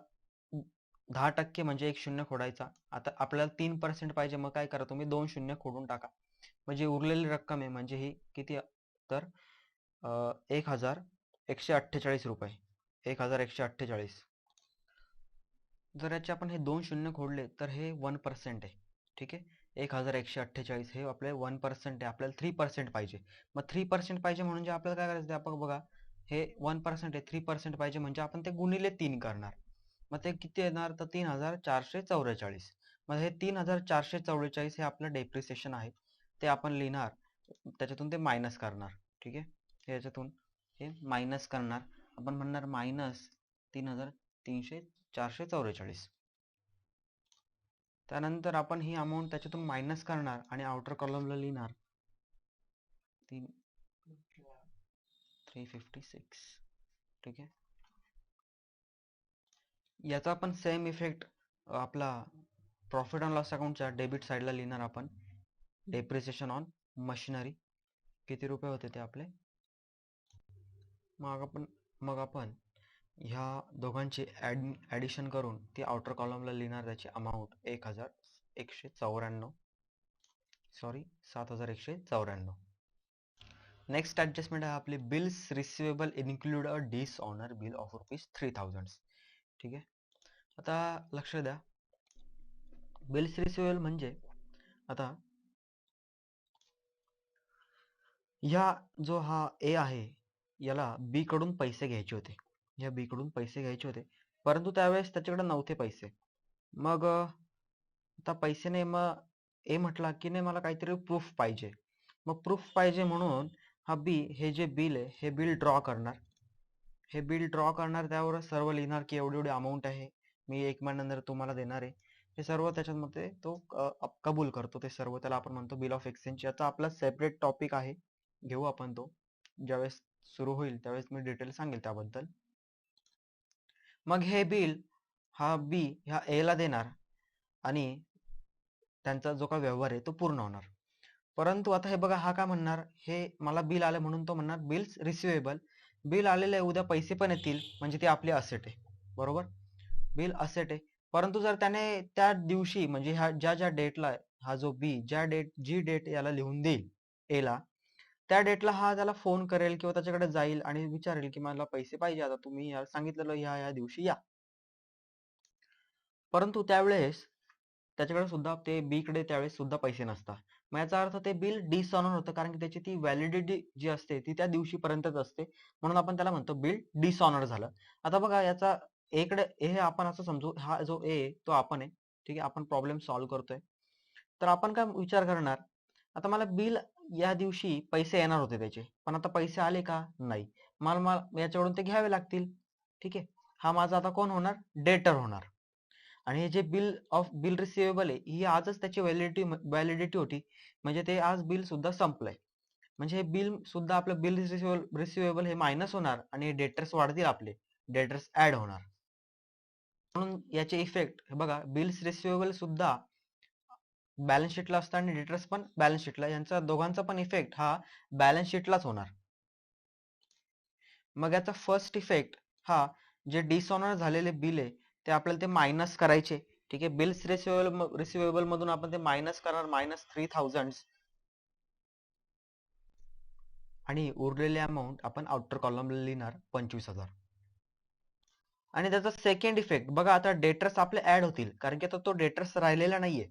10% म्हणजे एक शून्य खोडायचा. आता आपल्याला 3% पाहिजे. मग काय करा तुम्ही 2 शून्य खोडून टाका. म्हणजे उरलेली रक्कम आहे म्हणजे ही किती? तर 1,148 रुपये. 1,148. जर याचे आपण हे 2 शून्य खोडले तर हे 1% आहे. ठीक आहे. 1,148 हे आपले 1% आहे. आपल्याला 3% पाहिजे. मग 3% पाहिजे म्हणजे आपल्याला काय करायचं ते आपण बघा. हे 1% आहे. 3% पाहिजे म्हणजे आपण ते गुणिले 3 करणार. मग ते किती येणार? तर 3,444. मग हे 3,444 हे आपलं डेप्रिसिएशन आहे. ते आपण लिहिणार. त्याच्यातून ते मायनस करणार. ठीक आहे. याच्यातून हे मायनस करणार. आपण म्हणणार मायनस 3,444. त्यानंतर आपण ही अमाऊंट त्याच्यातून मायनस करणार आणि आउटर कॉलमला लिहिणार 356. ठीक आहे. याचा पण सेम इफेक्ट आपला प्रॉफिट अँड लॉस अकाउंटच्या डेबिट साईडला लिहिणार आपण. डेप्रिसिएशन ऑन मशिनरी किती रुपये होते ते आपले. मग आपण ह्या दोघांची ॲडिशन करून ती आउटर कॉलमला लिहिणार त्याची अमाऊंट 1,000 7194, सॉरी 7194. नेक्स्ट ऍडजस्टमेंट आहे आपली bills receivable include a dishonour bill of ₹3000. ठीक आहे. आता लक्ष द्या, बिल्स रिसिवेबल म्हणजे आता हा ए आहे, याला बी कडून पैसे घ्यायचे होते. या बी कडून पैसे घ्यायचे होते, परंतु त्यावेळेस त्याच्याकडे नव्हते पैसे. मग आता पैसे नाही, मग ए म्हटला की नाही मला काहीतरी प्रूफ पाहिजे. मग प्रूफ पाहिजे म्हणून हा बी हे जे बिल आहे हे बिल ड्रॉ करणार. हे बिल ड्रॉ करणार, त्यावर सर्व लिहिणार की एवढी एवढी अमाऊंट आहे, मी 1 महिन्यानंतर तुम्हाला देणार आहे. हे सर्व त्याच्यामध्ये तो कबूल करतो. ते सर्व त्याला आपण म्हणतो बिल ऑफ एक्सचेंज. याचा आपला सेपरेट टॉपिक आहे, घेऊ आपण तो ज्यावेळेस सुरू होईल त्यावेळेस मी डिटेल सांगेल त्याबद्दल. मग हे बिल हा बी ह्या ए ला देणार आणि त्यांचा जो काही व्यवहार आहे तो पूर्ण होणार. परंतु आता हे बघा, हा काय म्हणणार, हे मला बिल आलं म्हणून तो म्हणणार बिल्स रिसिवेबल. बिल आलेलं आहे, उद्या पैसे पण येतील, म्हणजे ते आपली असेट आहे. बरोबर, बिल असेट आहे. परंतु जर त्याने त्या दिवशी म्हणजे ह्या ज्या डेटला हा जो बी जी डेट याला लिहून देईल एला, त्या डेटला हा त्याला फोन करेल किंवा त्याच्याकडे जाईल आणि विचारेल की मला पैसे पाहिजे, आता तुम्ही सांगितलेलं ह्या दिवशी या. परंतु त्यावेळेस त्याच्याकडे सुद्धा ते बी कडे त्यावेळेस सुद्धा पैसे नसतात. मग याचा अर्थ ते बिल डिसऑनर होतं, कारण की त्याची ती व्हॅलिडिटी जी असते ती त्या दिवशी पर्यंतच असते, म्हणून आपण त्याला म्हणतो बिल डिसऑनर झालं. आता बघा, याचा एकडे हे आपण असं समजू, हा जो ए तो आपण आहे. ठीक आहे, आपण प्रॉब्लेम सॉल्व्ह करतोय. तर आपण काय विचार करणार, आता मला बिल या दिवशी पैसे येणार होते त्याचे, पण आता पैसे आले का नाही, मला याच्याकडून ते घ्यावे लागतील. ठीक आहे, हा माझा आता कोण होणार, डेटर होणार. आणि हे जे बिल रिसिवेबल आहे, ही आजच त्याची व्हॅलिडिटी होती, म्हणजे ते आज बिल सुद्धा संपलंय. म्हणजे हे बिल सुद्धा आपलं बिल रिसिवेबल हे मायनस होणार आणि डेटर्स वाढतील, आपले डेटर्स ऍड होणार. म्हणून याचे इफेक्ट हे बघा, बिल्स रिसिवेबल सुद्धा बॅलन्स शीटला असतं आणि डेटर्स पण बॅलन्स शीटला, यांचा दोघांचा पण इफेक्ट हा बॅलन्स शीटलाच होणार. मग याचा फर्स्ट इफेक्ट हा, जे डिसऑनर झालेले बिल आहे ते आपल्याला ते मायनस करायचे. ठीक आहे, बिल्स रिसिवेबल मधून आपण ते मायनस करणार, -3000, आणि उरलेले अमाऊंट आपण आउटर कॉलमला लिहिणार 25000. आणि त्याचा सेकंड इफेक्ट बघा, आता डेटर्स आपले ऍड होतील, कारण की आता तो डेटर्स राहिलेला नाहीये.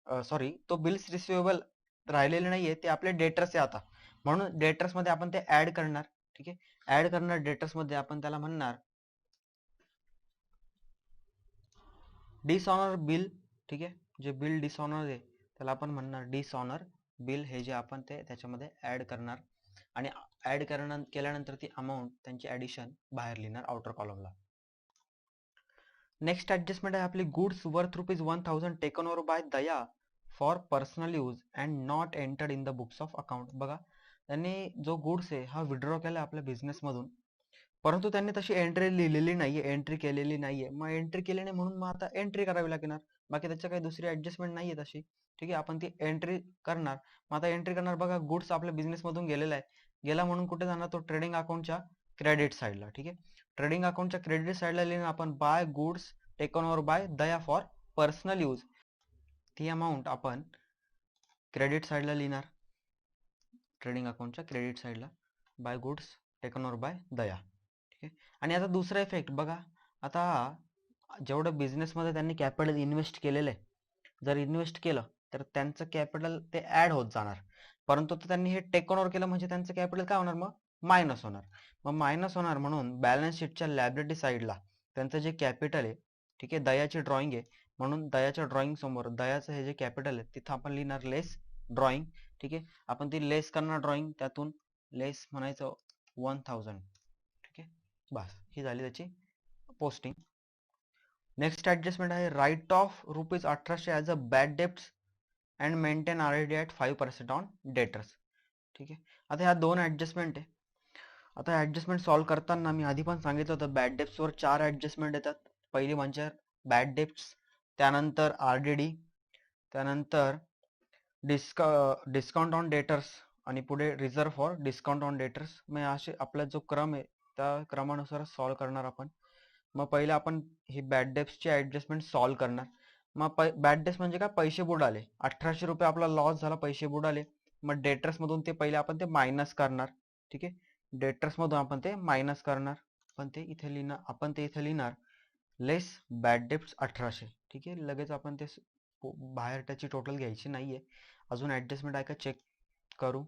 सॉरी, तो बिल्स रिसिवेबल राहिलेले नाहीये, ते आपले डेटर्स आहे आता, म्हणून डेटर्स मध्ये आपण ते ऍड करणार. ठीक आहे, ऍड करणार डेटर्स मध्ये, आपण त्याला म्हणणार डिसऑनर बिल. ठीक आहे, जे बिल डिसऑनर आहे त्याला आपण म्हणणार डिसऑनर बिल. हे जे आपण ते त्याच्यामध्ये ऍड करणार आणि ऍड केल्यानंतर ती अमाऊंट त्यांची ऍडिशन बाहेर लिहिणार आउटर कॉलमला. नेक्स्ट ऍडजस्टमेंट आहे आपली goods worth ₹1000 taken over by Daya for personal use and not entered in the books of account. बघा, त्यांनी जो गुड्स आहे हा विड्रॉ केला आपल्या बिझनेस मधून, परंतु त्यांनी तशी एंट्री लिहिलेली नाहीये, एंट्री केलेली नाहीये. मग एंट्री केली नाही म्हणून मग आता एंट्री करावी लागणार, बाकी त्याच्या काही दुसरी ऍडजस्टमेंट नाहीये तशी. ठीक आहे, आपण ती एंट्री करणार. मग आता एंट्री करणार, बघा गुड्स आपल्या बिझनेस मधून गेलेला आहे, गेला म्हणून कुठे जाणार, तो ट्रेडिंग अकाउंटच्या क्रेडिट साईडला. ठीक आहे, ट्रेडिंग अकाउंटच्या क्रेडिट साईडला लिहिणार आपण by goods taken over by Daya for personal use. ती अमाऊंट आपण क्रेडिट साईडला लिहिणार, ट्रेडिंग अकाउंटच्या क्रेडिट साईडला, by goods taken over by Daya. ठीक आहे, आणि आता दुसरा इफेक्ट बघा, आता जेवढं बिझनेस मध्ये त्यांनी कॅपिटल इन्व्हेस्ट केलेलं आहे, जर इन्व्हेस्ट केलं तर त्यांचं कॅपिटल ते ऍड होत जाणार, परंतु त्यांनी हे टेकन ओव्हर केलं म्हणजे त्यांचं कॅपिटल काय होणार, मग मायनस होणार. मग मायनस होणार म्हणून बॅलन्स शीटच्या लायबिलिटी साईडला त्यांचं जे कॅपिटल आहे, ठीक आहे, दयाची ड्रॉइंग आहे, म्हणून दयाच्या ड्रॉइंग समोर दयाचं हे जे कॅपिटल आहे तिथं आपण लिहिणार लेस ड्रॉइंग. ठीक आहे, आपण ती लेस करणार ड्रॉइंग, त्यातून लेस म्हणायचं 1000. ठीक आहे, बस ही झाली त्याची पोस्टिंग. नेक्स्ट ऍडजस्टमेंट आहे write off ₹1800 as a bad debts and maintain RD at 5% on debtors. ठीक आहे, आता ह्या दोन ऍडजस्टमेंट आहे. आता ऍडजस्टमेंट सॉल्व्ह करताना मी आधी पण सांगितलं होतं, बॅड डेप्ट्स वर 4 ऍडजस्टमेंट येतात. पहिली म्हणजे बॅड डेप्ट्स, त्यानंतर RDD, त्यानंतर डिस्काउंट ऑन डेटर्स आणि पुढे reserve for discount on debtors. मग असे आपला जो क्रम आहे त्या क्रमानुसार सॉल्व्ह करणार आपण. मग पहिले आपण ही बॅड डेप्सची ऍडजस्टमेंट सॉल्व्ह करणार. मग बॅड डेट्स म्हणजे काय, पैसे बुडाले, 1800 रुपये आपला लॉस झाला, पैसे बुडाले. मग डेटर्स मधून ते पहिले आपण ते मायनस करणार. ठीक आहे, डेटर्स मधून आपण ते मायनस करणार. आपण ते इथे लिहिणार लेस बॅड डेट्स 1800. ठीक आहे, लगेच आपण ते बाहेर त्याची टोटल घ्यायची नाहीये, अजून ऍडजस्टमेंट आहे का चेक करू.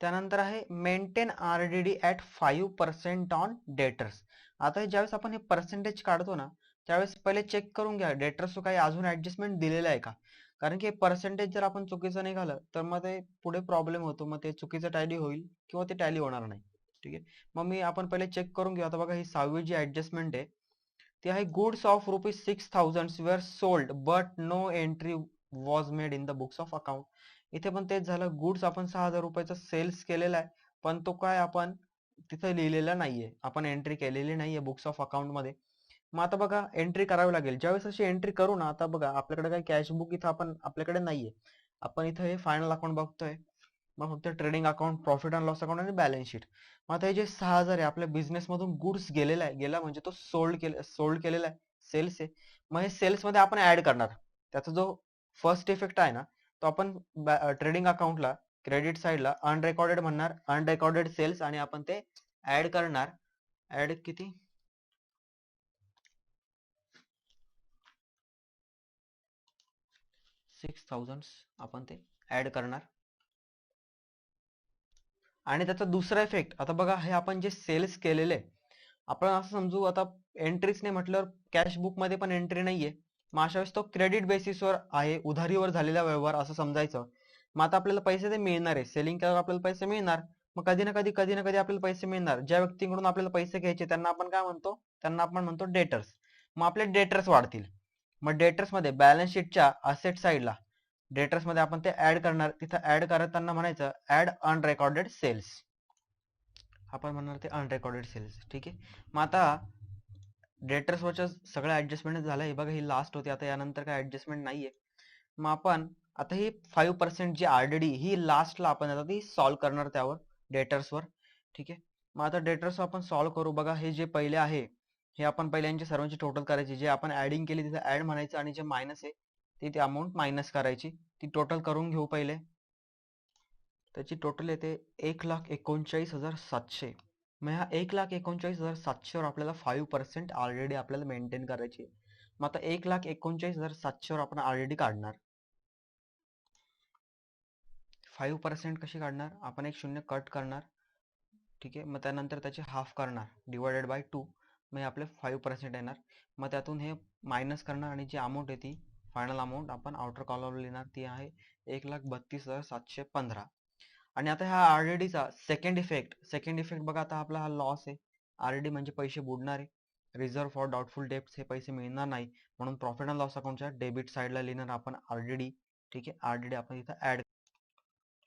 त्यानंतर आहे maintain RDD at 5% on debtors. आता ज्यावेळेस आपण हे पर्सेंटेज काढतो ना, त्यावेळेस पहिले चेक करून घ्या डेटर्स काही अजून ऍडजस्टमेंट दिलेलं आहे का. कारण की पर्सेंटेज जर आपण चुकीचं निघालं तर मग ते पुढे प्रॉब्लेम होतो, मग ते चुकीचं टॅली होईल किंवा ते टॅली होणार नाही. ठीक आहे, मग आपण पहिले चेक करून घेऊ. आता बघा ही 6वी जी ऍडजस्टमेंट आहे ती आहे goods of ₹6,000 were sold but no entry was made in the books of account. इथे पण तेच झालं, गुड्स आपण 6,000 रुपयाचा सेल्स केलेला आहे, पण तो काय आपण तिथे लिहिलेला नाहीये, आपण एंट्री केलेली नाहीये बुक्स ऑफ अकाउंट मध्ये. मग आता बघा एंट्री करावी लागेल. ज्यावेळेस अशी एंट्री करू ना, आता बघा आपल्याकडे काही कॅश बुक इथं आपल्याकडे नाहीये, आपण इथं हे फायनल अकाउंट बघतोय. मग फक्त trading account, profit and loss account आणि बॅलन्स शीट. मग आता हे जे 6,000 आहे आपल्या बिझनेस मधून गुड्स गेलेला आहे, गेला म्हणजे तो सोल्ड केलेला आहे, सेल्स आहे. मग हे सेल्स मध्ये आपण ऍड करणार. त्याचा जो फर्स्ट इफेक्ट आहे ना, तो आपण ट्रेडिंग अकाउंटला क्रेडिट साईडला अनरेकॉर्डेड म्हणणार, अनरेकॉर्डेड सेल्स, आणि आपण ते ऍड करणार. ऍड किती, 6,000 आपण ते ऍड करणार. आणि त्याचा दुसरा इफेक्ट, आता बघा हे आपण जे सेल्स केलेले, आपण असं समजू आता एंट्रीच नाही म्हटल्यावर कॅश बुक मध्ये पण एंट्री नाहीये, मग अशा वेळेस तो क्रेडिट बेसिसवर आहे, उधारीवर झालेला व्यवहार असं समजायचं. मग आता आपल्याला पैसे ते मिळणार आहे, सेलिंग केल्यावर आपल्याला पैसे मिळणार. मग कधी ना कधी आपल्याला पैसे मिळणार. ज्या व्यक्तीकडून आपल्याला पैसे घ्यायचे त्यांना आपण काय म्हणतो, त्यांना आपण म्हणतो डेटर्स. मग आपले डेटर्स वाढतील. मग डेटर्स मध्ये बॅलन्स शीटच्या असेट साईडला डेटर्स मध्ये आपण ते ऍड करणार. तिथं ऍड करताना म्हणायचं ऍड अनरेकॉर्डेड सेल्स, आपण म्हणणार ते अनरेकॉर्डेड सेल्स. ठीक आहे, मग आता डेटर्स वरच्या सगळ्या ऍडजस्टमेंट झालं. हे बघा ही लास्ट होती, आता यानंतर काय ऍडजस्टमेंट नाहीये. मग आपण आता ही 5% जी RDD ही लास्टला आपण आता ती सॉल्व्ह करणार त्यावर, डेटर्सवर. ठीक आहे, मग आता डेटर्स आपण सॉल्व्ह करू. बघा हे जे पहिले आहे हे आपण पहिले यांची सर्वांची टोटल करायची, जे आपण ऍडिंग केली तिथे ऍड म्हणायचं, आणि जे मायनस आहे ती अमाऊंट मायनस करायची. ती टोटल करून घेऊ पहिले. त्याची टोटल येते 1,39,700. मग ह्या 1,39,700 वर आपल्याला 5% RDD आपल्याला मेंटेन करायची. मग आता 1,39,700 वर आपण RDD काढणार. 5% कशी काढणार, आपण एक शून्य कट करणार. ठीक आहे, मग त्यानंतर त्याचे हाफ करणार, डिवायडेड बाय 2. मग हे आपले 5% येणार. मग त्यातून हे मायनस करणार, आणि जी अमाऊंट आहे ती फायनल अमाऊंट आपण आउटर कॉलमला लिहिणार, ती आहे 1,32,715. आणि आता ह्या RDDचा सेकंड इफेक्ट बघा. आता आपला हा लॉस आहे, RDD म्हणजे पैसे बुडणार आहे. रिझर्व्ह फॉर डाउटफुल डेब्ट्स, हे पैसे मिळणार नाही, म्हणून प्रॉफिट अँड लॉस अकाउंटच्या डेबिट साईडला लिहिणार आपण RDD. ठीक आहे, RDD आपण इथं ऍड.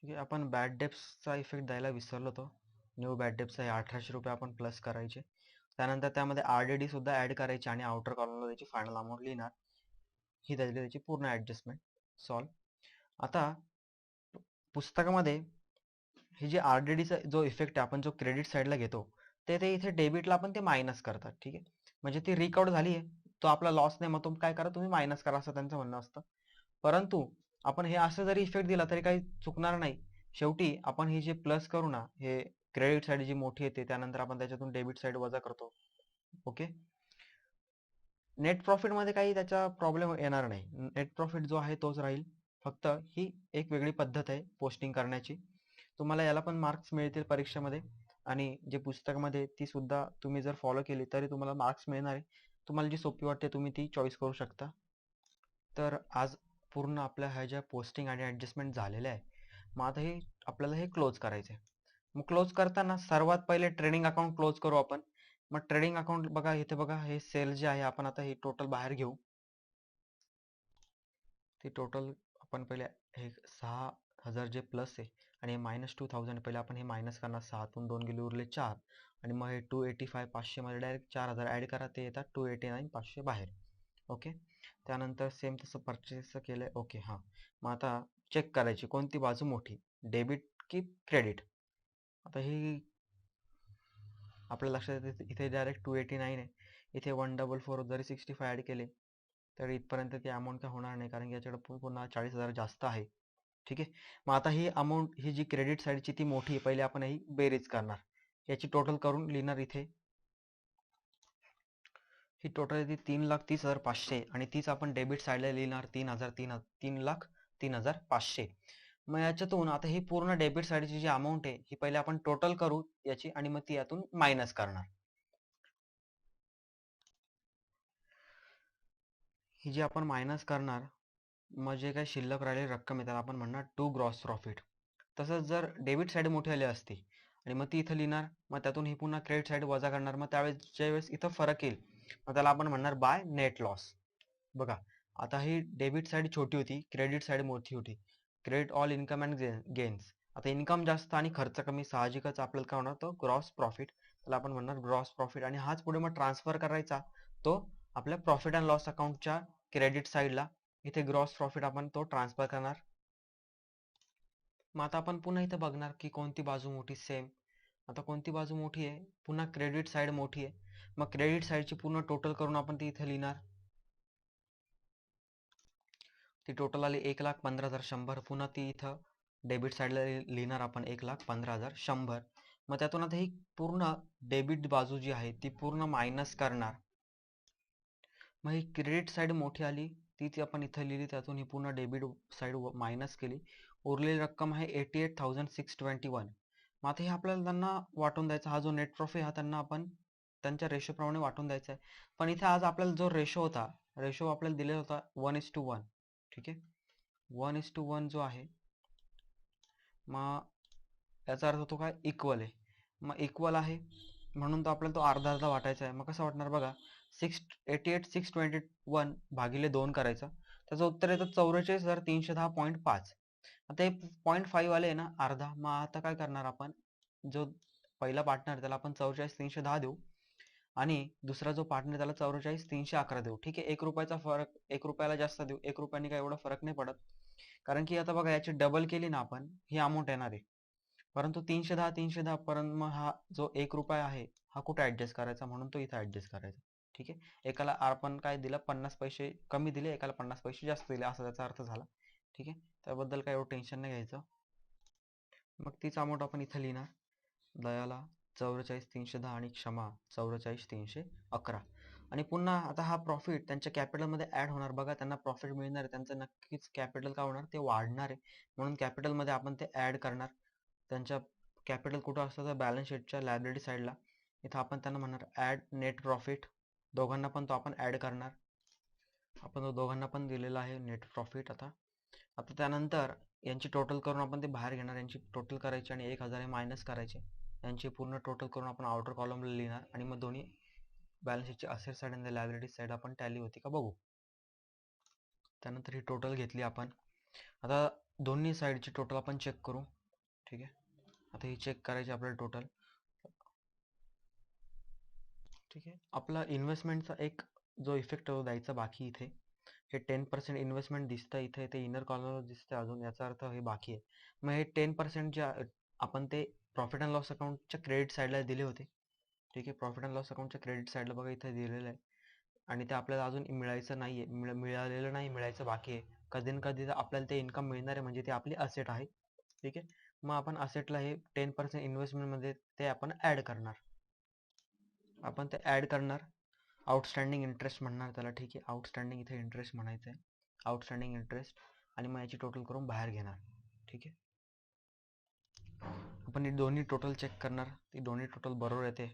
ठीक आहे, आपण बॅड डेब्ट्सचा इफेक्ट द्यायला विसरलो होतो. न्यू बॅड डेब्ट्स आहे 1,800 रुपये आपण प्लस करायचे. त्यानंतर त्यामध्ये RDD सुद्धा ऍड करायची, आणि आउटर कॉलमला त्याची फायनल अमाऊंट लिहिणार. ही त्याची पूर्ण ऍडजस्टमेंट सॉल्व. आता पुस्तकामध्ये हे जे RDDचा जो इफेक्ट आहे आपण जो क्रेडिट साईडला घेतो, ते इथे डेबिटला आपण ते मायनस करतात. ठीक आहे, म्हणजे ती रिकव्हर झाली आहे, तो आपला लॉस नाही, मग तुम्ही काय करा, तुम्ही मायनस करा, असं त्यांचं म्हणणं असतं. परंतु आपण हे असं जरी इफेक्ट दिला तरी काही चुकणार नाही. शेवटी आपण हे जे प्लस करू ना, हे क्रेडिट साईड जी मोठी येते त्यानंतर आपण त्याच्यातून डेबिट साईड वजा करतो. ओके, नेट प्रॉफिट मध्ये काही त्याचा प्रॉब्लेम येणार नाही, नेट प्रॉफिट जो आहे तोच राहील. फक्त ही एक वेगळी पद्धत आहे पोस्टिंग करण्याची. तुम्हाला याला पण मार्क्स मिळतील परीक्षेमध्ये, आणि जे पुस्तकामध्ये ती सुद्धा तुम्ही जर फॉलो केली तरी तुम्हाला मार्क्स मिळणार आहे. तुम्हाला जी सोपी वाटते तुम्ही ती चॉईस करू शकता. तर आज पूर्ण आपल्या ह्या ज्या पोस्टिंग आणि ऍडजस्टमेंट झालेल्या आहे, मग आता हे आपल्याला हे क्लोज करायचं आहे. मग क्लोज करताना सर्वात पहिले ट्रेडिंग अकाउंट क्लोज करू आपण. मग ट्रेडिंग अकाउंट बघा इथे, बघा हे सेल जे आहे आपण आता हे टोटल बाहेर घेऊ. ती टोटल आपण पहिले हे 6,000 जे प्लस आहे, आणि हे -2,000 पहिले आपण हे मायनस करणार. 6तून 2 गेले उरले 4, आणि मग हे 285 500 मध्ये डायरेक्ट 4,000 ऍड करा, ते येतात 289 500 बाहेर. ओके, त्यानंतर सेम तसं परचेस केलंय. ओके, हां. मग आता चेक करायची कोणती बाजू मोठी, डेबिट की क्रेडिट. आता ही आपल्या लक्षात येते, इथे डायरेक्ट 289 आहे, इथे 144 जरी 65 ऍड केले तर इथपर्यंत ती अमाऊंट काय होणार नाही, कारण की याच्याकडे पुन्हा 40,000 जास्त आहे. ठीक आहे. मग आता ही अमाऊंट, ही जी क्रेडिट साईडची ती मोठी आहे, पहिले आपण ही बेरीज करणार, याची टोटल करून लिहिणार इथे. ही टोटल येते 3,30,500 आणि तीच आपण डेबिट साईडला लिहिणार 3,03,0500. मग याच्यातून आता ही पूर्ण डेबिट साईडची जी अमाऊंट आहे ही पहिले आपण टोटल करू याची, आणि मग ती यातून मायनस करणार. ही जी आपण मायनस करणार, मग जे काही शिल्लक राहिलेली रक्कम आहे त्याला आपण म्हणणार टू ग्रॉस प्रॉफिट. तसंच जर डेबिट साईड मोठी आली असती आणि मग ती इथं लिहिणार, मग त्यातून ही पुन्हा क्रेडिट साईड वजा करणार, मग त्यावेळेस ज्यावेळेस इथं फरक येईल मग त्याला आपण म्हणणार बाय नेट लॉस. बघा, आता ही डेबिट साईड छोटी होती, क्रेडिट साईड मोठी होती. Credit all income and gains. आता इन्कम जास्त आणि खर्च कमी, साहजिकच आपल्याला काय होणार, तो ग्रॉस प्रॉफिट. त्याला आपण म्हणणार ग्रॉस प्रॉफिट, आणि हाच पुढे मग ट्रान्सफर करायचा तो आपल्या प्रॉफिट अँड लॉस अकाउंटच्या क्रेडिट साईडला. इथे ग्रॉस प्रॉफिट आपण तो ट्रान्सफर करणार. मग आता आपण पुन्हा इथे बघणार की कोणती बाजू मोठी, सेम. आता कोणती बाजू मोठी आहे, पुन्हा क्रेडिट साईड मोठी आहे. मग क्रेडिट साईडची पूर्ण टोटल करून आपण ती इथे लिहिणार. ती टोटल आली 1,15,100. पुन्हा ती इथं डेबिट साईडला लिहिणार आपण 1,15,100. मग त्यातून आता ही पूर्ण डेबिट बाजू जी आहे ती पूर्ण मायनस करणार. मग ही क्रेडिट साईड मोठी आली, ती आपण इथं लिहिली, त्यातून ही पूर्ण डेबिट साईड मायनस केली. उरलेली रक्कम आहे 88,621. मग आता हे आपल्याला त्यांना वाटून द्यायचा, हा जो नेट प्रॉफिट हा त्यांना आपण त्यांच्या रेशोप्रमाणे वाटून द्यायचा आहे. पण इथे आज आपल्याला जो रेशो होता, रेशो आपल्याला दिलेला होता 1:1. ठीक आहे, 1:1 जो आहे, मग याचा अर्थ तो काय इक्वल आहे. मग इक्वल आहे म्हणून तो आपल्याला तो अर्धा अर्धा वाटायचा आहे. मग कसं वाटणार बघा, 88,621 भागिले 2 करायचं, त्याचं उत्तर येतं 44,310.5. आता हे 0.5 आले ना अर्धा. मग आता काय करणार आपण, जो पहिला पार्टनर त्याला आपण 44,310 देऊ, आणि दुसरा जो पार्टनर त्याला 44,311 देऊ. ठीक आहे, 1 रुपयाचा फरक, 1 रुपयाला जास्त देऊ, 1 रुपयाने काय एवढा फरक नाही पडत, कारण की आता बघा याची डबल केली ना आपण, ही अमाऊंट येणार आहे. परंतु 310 पर्यंत मग हा जो 1 रुपया आहे हा कुठे ऍडजस्ट करायचा, म्हणून तो इथे ऍडजस्ट करायचा. ठीक आहे, एकाला आपण काय दिलं, 50 पैसे कमी दिले, एकाला 50 पैसे जास्त दिले, असा त्याचा अर्थ झाला. ठीक आहे, त्याबद्दल काय एवढं टेन्शन नाही घ्यायचं. मग तीच अमाऊंट आपण इथं लिहिणार. दयाला 44,310 आणि क्षमा 44,311. आणि पुन्हा आता हा प्रॉफिट त्यांच्या कॅपिटलमध्ये ऍड होणार. बघा, त्यांना प्रॉफिट मिळणार आहे, त्यांचं नक्कीच कॅपिटल काय होणार, ते वाढणार आहे. म्हणून कॅपिटलमध्ये आपण ते ऍड करणार. त्यांच्या कॅपिटल कुठं असतं तर बॅलन्स शीटच्या लायबिलिटी साईडला. इथं आपण त्यांना म्हणणार ऍड नेट प्रॉफिट. दोघांना पण तो आपण ऍड करणार. आपण तो दोघांना पण दिलेला आहे नेट प्रॉफिट. आता आता त्यानंतर यांची टोटल करून आपण ते बाहेर घेणार, यांची टोटल करायची आणि 1,000 मायनस करायचे. यांची पूर्ण टोटल करून आपण आउटर कॉलमला लिहिणार, आणि मग दोन्ही बॅलन्स शीटची असेट साईड आणि लायबिलिटी साईड आपण टॅली होती का बघू. त्यानंतर ही टोटल घेतली आपण. आता दोन्ही साईडची टोटल आपण चेक करू. ठीक आहे, आता ही चेक करायची आपल्याला टोटल. ठीक आहे, आपला इन्व्हेस्टमेंटचा एक जो इफेक्ट द्यायचा बाकी इथे, हे 10% इन्व्हेस्टमेंट दिसतं इथे, ते इनर कॉलमवर दिसतं अजून, याचा अर्थ हे बाकी आहे. मग हे 10% जे आपण ते प्रॉफिट अँड लॉस अकाउंटच्या क्रेडिट साईडला दिले होते. ठीक आहे, प्रॉफिट अँड लॉस अकाउंटच्या क्रेडिट साईडला बघा इथे दिलेलं आहे, आणि ते आपल्याला अजून मिळायचं नाही आहे, मिळालेलं नाही, मिळायचं बाकी आहे. कधी ना कधी आपल्याला ते इन्कम मिळणार आहे, म्हणजे ते आपली असेट आहे. ठीक आहे, मग आपण असेटला हे 10% इन्व्हेस्टमेंटमध्ये ते आपण ॲड करणार. आपण ते ॲड करणार, आउटस्टँडिंग इंटरेस्ट म्हणणार त्याला. ठीक आहे, आउटस्टँडिंग इथे इंटरेस्ट म्हणायचं आहे, आउटस्टँडिंग इंटरेस्ट. आणि मग याची टोटल करून बाहेर घेणार. ठीक आहे, आपण ही दोन्ही टोटल चेक करणार, ती दोन्ही टोटल बरोबर येते.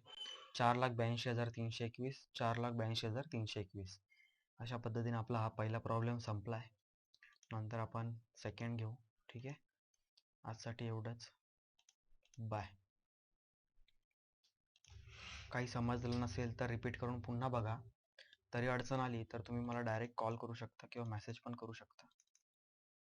4,82,321, 4,82,321. अशा पद्धतीने आपला हा पहिला प्रॉब्लेम संपला आहे. नंतर आपण सेकंड घेऊ. ठीक आहे, आजसाठी एवढंच. बाय. काही समजलं नसेल तर रिपीट करून पुन्हा बघा. तरी अडचण आली तर तुम्ही मला डायरेक्ट कॉल करू शकता किंवा मेसेज पण करू शकता.